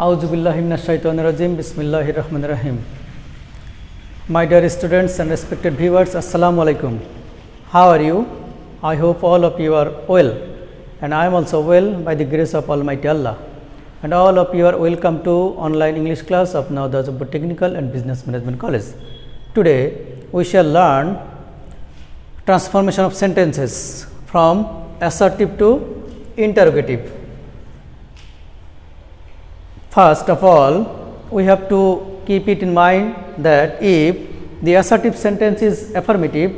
Auzubillahiminash-shaytanir-rajim. Bismillahir-rahmanir-rahim. My dear students and respected viewers, Assalamu alaikum. How are you? I hope all of you are well, and I am also well by the grace of Almighty Allah. And all of you are welcome to online English class of Navada Zubair Technical and Business Management College. Today we shall learn transformation of sentences from assertive to interrogative. First of all, we have to keep it in mind that if the assertive sentence is affirmative,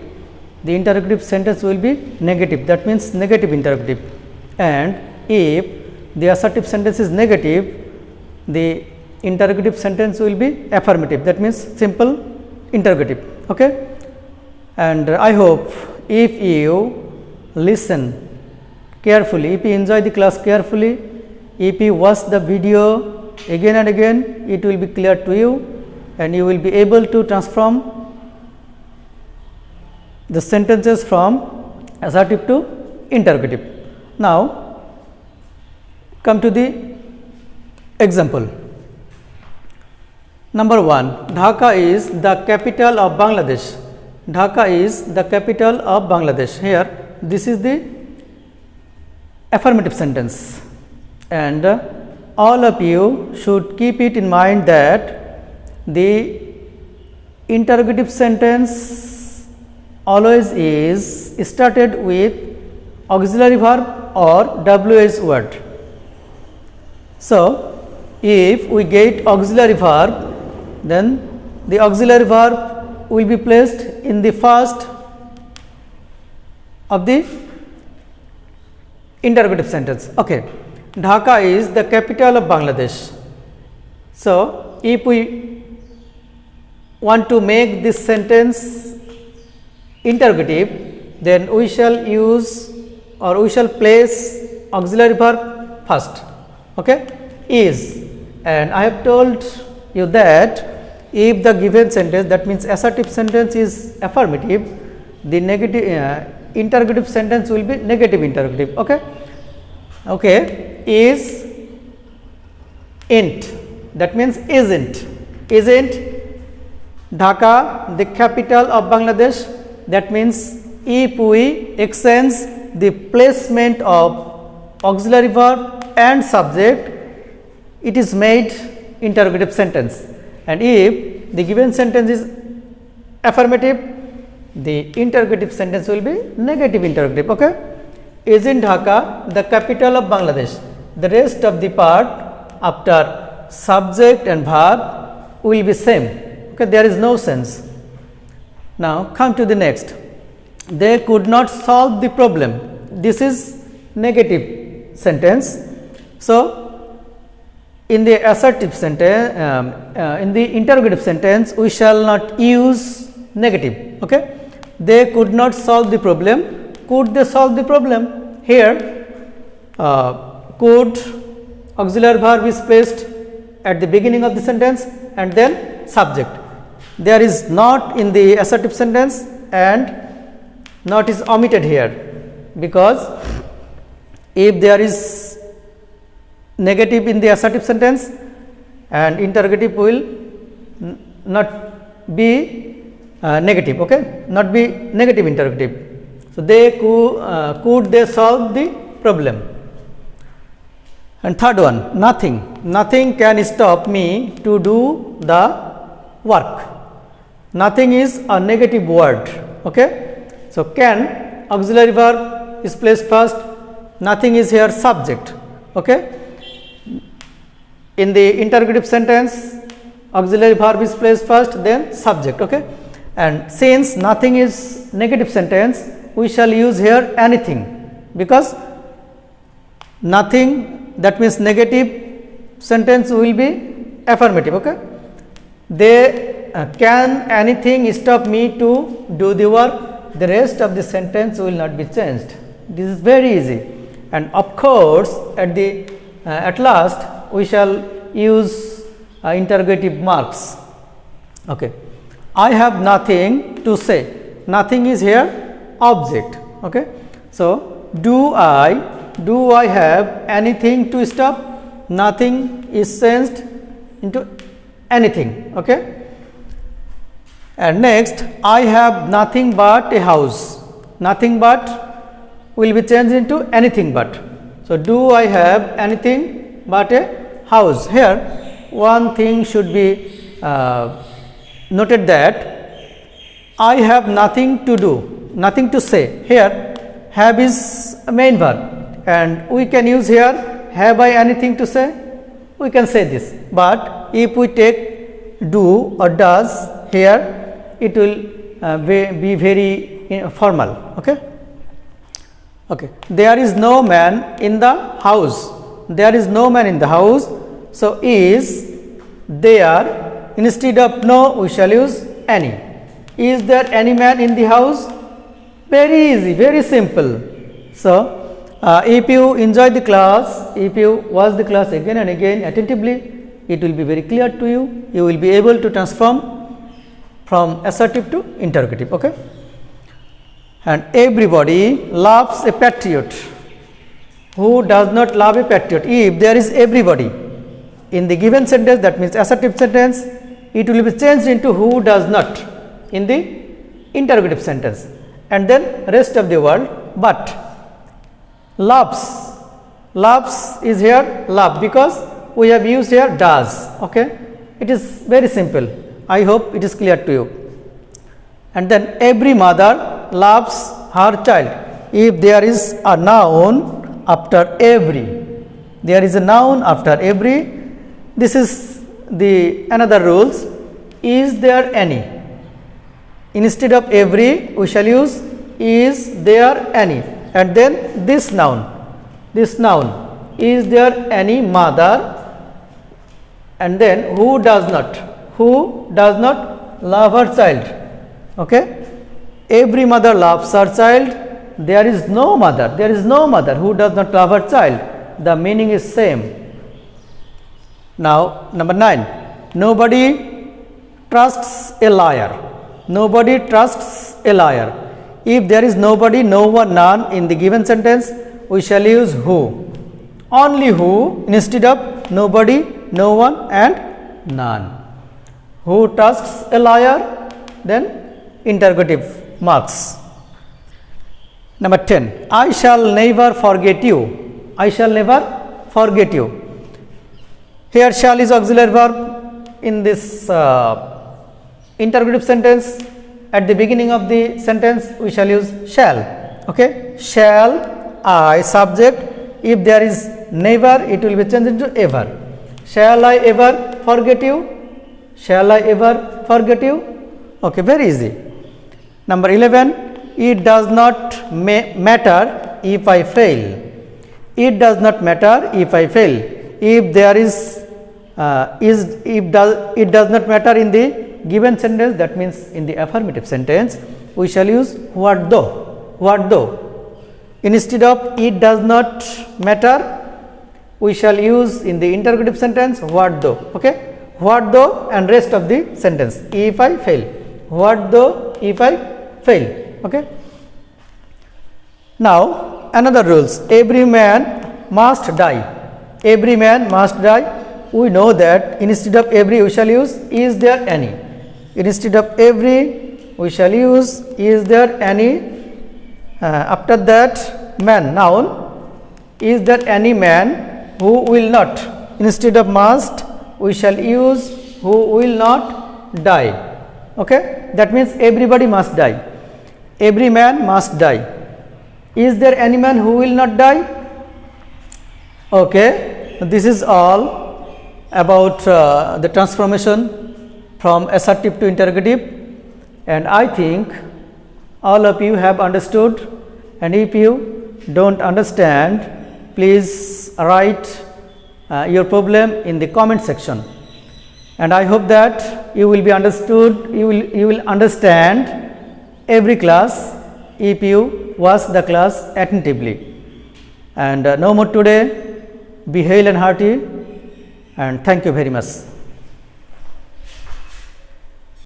the interrogative sentence will be negative, that means negative interrogative. And if the assertive sentence is negative, the interrogative sentence will be affirmative, that means simple interrogative. Okay? And I hope if you listen carefully, if you enjoy the class carefully, if you watch the video again and again, it will be clear to you and you will be able to transform the sentences from assertive to interrogative. Now, come to the example. Number 1, Dhaka is the capital of Bangladesh. Dhaka is the capital of Bangladesh. Here, this is the affirmative sentence, and all of you should keep it in mind that the interrogative sentence always is started with auxiliary verb or WH word. So, if we get auxiliary verb, then the auxiliary verb will be placed in the first of the interrogative sentence. Okay. Dhaka is the capital of Bangladesh. So, if we want to make this sentence interrogative, then we shall use or we shall place auxiliary verb first. Okay? Is, and I have told you that if the given sentence, that means assertive sentence, is affirmative, the negative interrogative sentence will be negative interrogative. Okay? Okay. Is int, that means isn't Dhaka the capital of Bangladesh, that means if we exchange the placement of auxiliary verb and subject, it is made interrogative sentence, and if the given sentence is affirmative, the interrogative sentence will be negative interrogative. Okay? Isn't Dhaka the capital of Bangladesh? The rest of the part after subject and verb will be same. Okay, there is no sense. Now come to the next. They could not solve the problem. This is negative sentence. So in the assertive sentence, in the interrogative sentence, we shall not use negative. Okay, they could not solve the problem. Could they solve the problem? Here could auxiliary verb is placed at the beginning of the sentence and then subject. There is not in the assertive sentence and not is omitted here, because if there is negative in the assertive sentence and interrogative will not be negative. Okay, not be negative interrogative. So they could they solve the problem? And third one, nothing can stop me to do the work. Nothing is a negative word. Okay, so can auxiliary verb is placed first, nothing is here subject. Okay, in the interrogative sentence auxiliary verb is placed first, then subject. Okay, and since nothing is negative sentence, we shall use here anything, because nothing, that means negative sentence will be affirmative. Okay, they can anything stop me to do the work, the rest of the sentence will not be changed. This is very easy, and of course at last we shall use interrogative marks. Okay, I have nothing to say. Nothing is here object. Okay, so do I have anything to stop? nothing is changed into anything. Okay. And next, I have nothing but a house. Nothing but will be changed into anything but. So, do I have anything but a house? Here one thing should be noted, that I have nothing to do, nothing to say. Here have is a main verb, and we can use here have I anything to say, we can say this. But if we take do or does, here it will be very formal. Okay. Okay. There is no man in the house. There is no man in the house. So, is there, instead of no we shall use any. Is there any man in the house? Very easy, very simple. So, if you enjoy the class, if you watch the class again and again attentively, it will be very clear to you. You will be able to transform from assertive to interrogative. Okay. And everybody loves a patriot. Who does not love a patriot? If there is everybody in the given sentence, that means assertive sentence, it will be changed into who does not in the interrogative sentence, and then rest of the word. But loves, loves is here love, because we have used here does. Okay. It is very simple. I hope it is clear to you. And then every mother loves her child. If there is a noun after every, there is a noun after every, this is the another rules. Is there any? Instead of every we shall use is there any, and then this noun, is there any mother, and then who does not love her child. Okay. Every mother loves her child. There is no mother who does not love her child. The meaning is same. Now, number 9, nobody trusts a liar. Nobody trusts a liar. If there is nobody, no one, none in the given sentence, we shall use who. Only who instead of nobody, no one and none. Who trusts a liar? Then interrogative marks. Number 10, I shall never forget you. I shall never forget you. Here shall is auxiliary verb in this interrogative sentence. At the beginning of the sentence we shall use shall. Okay. Shall I subject. If there is never, it will be changed into ever. Shall I ever forget you? Shall I ever forget you? Okay, very easy. Number 11, it does not matter if I fail. It does not matter if I fail. If there is it does not matter in the given sentence, that means in the affirmative sentence we shall use what though. What though. Instead of it does not matter, we shall use in the interrogative sentence what though. Okay. What though and rest of the sentence. If I fail. What though if I fail. Okay. Now, another rules. Every man must die. Every man must die. We know that instead of every we shall use is there any. Instead of every we shall use is there any. After that man, noun. Is there any man who will not? Instead of must we shall use who will not die. Okay. That means everybody must die. Every man must die. Is there any man who will not die? Okay. This is all about the transformation from assertive to interrogative, and I think all of you have understood, and if you don't understand, please write your problem in the comment section, and I hope that you will be understood, you will understand every class if you watch the class attentively. And no more today. Be hail and hearty, and thank you very much.